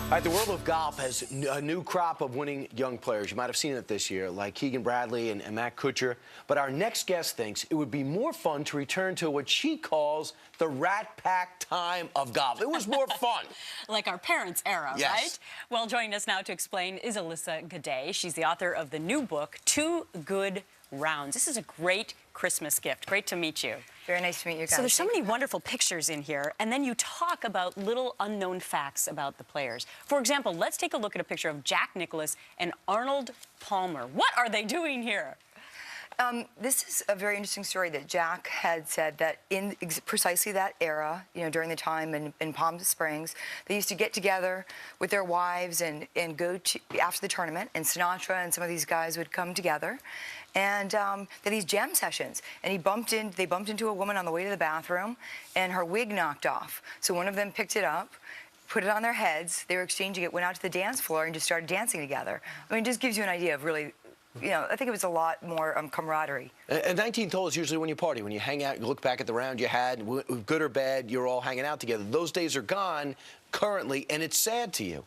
All right, the world of golf has a new crop of winning young players. You might have seen it this year, like Keegan Bradley and Matt Kuchar. But our next guest thinks it would be more fun to return to what she calls the Rat Pack time of golf. It was more fun. Like our parents' era, yes. Right? Well, joining us now to explain is Elisa Gaudet. She's the author of the new book, 2 Good Rounds. This is a great Christmas gift. Great to meet you. Very nice to meet you guys. So there's so many wonderful pictures in here, and then you talk about little unknown facts about the players. For example, let's take a look at a picture of Jack Nicklaus and Arnold Palmer. What are they doing here? This is a very interesting story that Jack had said that in precisely that era, you know, during the time in Palm Springs, they used to get together with their wives and go to, after the tournament, and Sinatra and some of these guys would come together, and then these jam sessions. And they bumped into a woman on the way to the bathroom, and her wig knocked off. So one of them picked it up, put it on their heads, they were exchanging it, went out to the dance floor and just started dancing together. I mean, it just gives you an idea of really, you know, I think it was a lot more camaraderie. And 19th hole is usually when you party, when you hang out, you look back at the round you had, good or bad, you're all hanging out together. Those days are gone currently, and it's sad to you.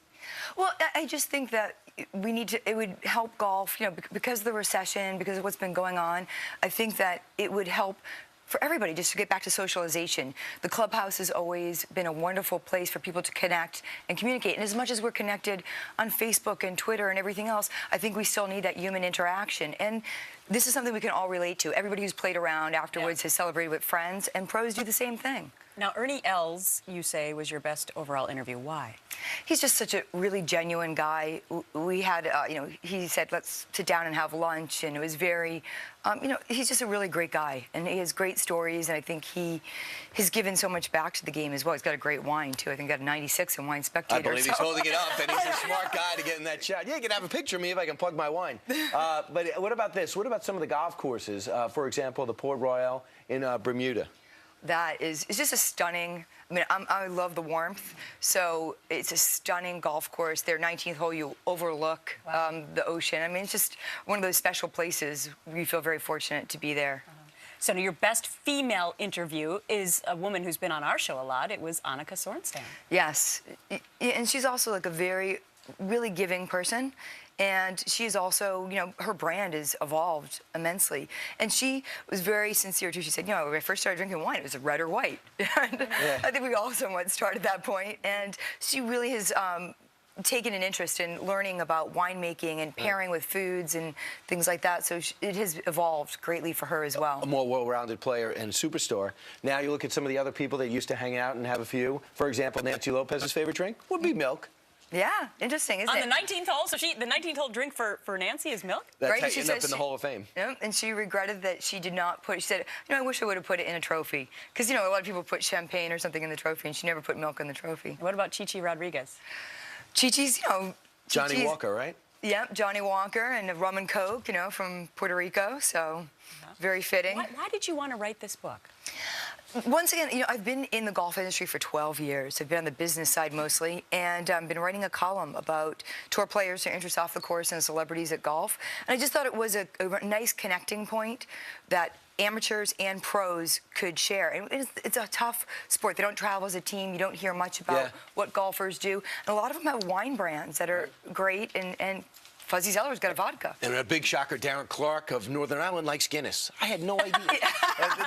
Well, I just think that we need to, it would help golf, you know, because of the recession, because of what's been going on. I think that it would help for everybody just to get back to socialization. The clubhouse has always been a wonderful place for people to connect and communicate. And as much as we're connected on Facebook and Twitter and everything else, I think we still need that human interaction. And this is something we can all relate to. Everybody who's played around afterwards has celebrated with friends, and pros do the same thing. Now, Ernie Els, you say, was your best overall interview. Why? He's just such a really genuine guy. We had, you know, he said, let's sit down and have lunch, and it was very, you know, he's just a really great guy, and he has great stories, and I think he has given so much back to the game as well. He's got a great wine, too. I think he got a 96 in Wine Spectator. I believe he's holding it up, and he's a smart guy to get in that shot. Yeah, you can have a picture of me if I can plug my wine. But what about this? What about some of the golf courses? For example, the Port Royal in Bermuda. That is, it's just a stunning, I mean, I love the warmth, so it's a stunning golf course. Their 19th hole, you overlook the ocean. I mean, it's just one of those special places. We feel very fortunate to be there. So your best female interview is a woman who's been on our show a lot. It was Annika Sorenstam. Yes, and she's also like a very, really giving person. And she's also, you know, her brand has evolved immensely. And she was very sincere, too. She said, you know, when I first started drinking wine, it was red or white. And I think we all somewhat started that point. And she really has taken an interest in learning about winemaking and pairing with foods and things like that. So it has evolved greatly for her as well. A more well-rounded player and superstar. Now you look at some of the other people that used to hang out and have a few. For example, Nancy Lopez's favorite drink would be milk. Yeah, interesting, isn't it? On the 19th hole, so the 19th hole drink for Nancy is milk? That's how you end up in the Hall of Fame. Yeah, and she regretted that she did not put, she said, you know, I wish I would have put it in a trophy. Because, you know, a lot of people put champagne or something in the trophy, and she never put milk in the trophy. What about Chichi Rodriguez? Chichi's, you know... Johnny Walker, right? Yeah, Johnny Walker and rum and Coke, you know, from Puerto Rico, so very fitting. Why did you want to write this book? Once again, you know, I've been in the golf industry for 12 years. I've been on the business side mostly, and I've been writing a column about tour players, their interests off the course, and celebrities at golf. And I just thought it was a nice connecting point that amateurs and pros could share. And it's a tough sport. They don't travel as a team. You don't hear much about what golfers do. And a lot of them have wine brands that are great, and Fuzzy Zeller's got a vodka. And a big shocker, Darren Clark of Northern Ireland likes Guinness. I had no idea.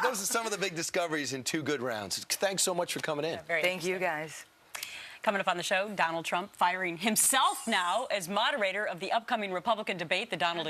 Those are some of the big discoveries in 2 Good Rounds. Thanks so much for coming in. Thank you, guys. Coming up on the show, Donald Trump firing himself now as moderator of the upcoming Republican debate. The Donald